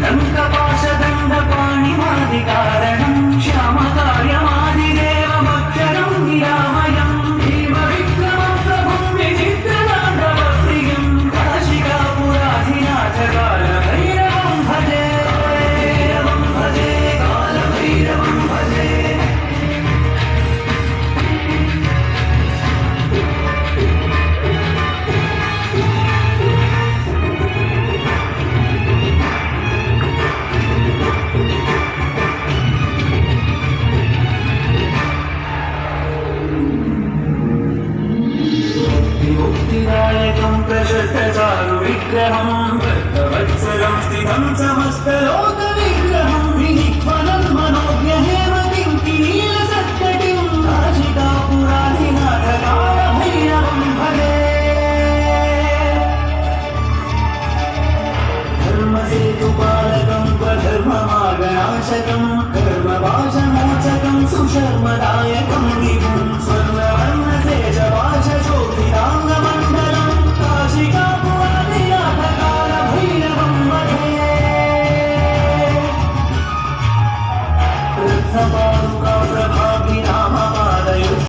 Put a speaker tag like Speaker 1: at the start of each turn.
Speaker 1: टङ्कपाशदण्डपाणिमादिकारणं श्यामकार्यमादिदेवमक्षरं निरामयं भीमविक्रमं प्रभुं विचित्रदाण्डवप्रियं काशिकापुराधिनाथकालभैरवं भजे कालभैरवं भजे मुक्तिदायकं प्रशस्तचारु विग्रहं भक्तवत्सलं स्थितं समस्तलोक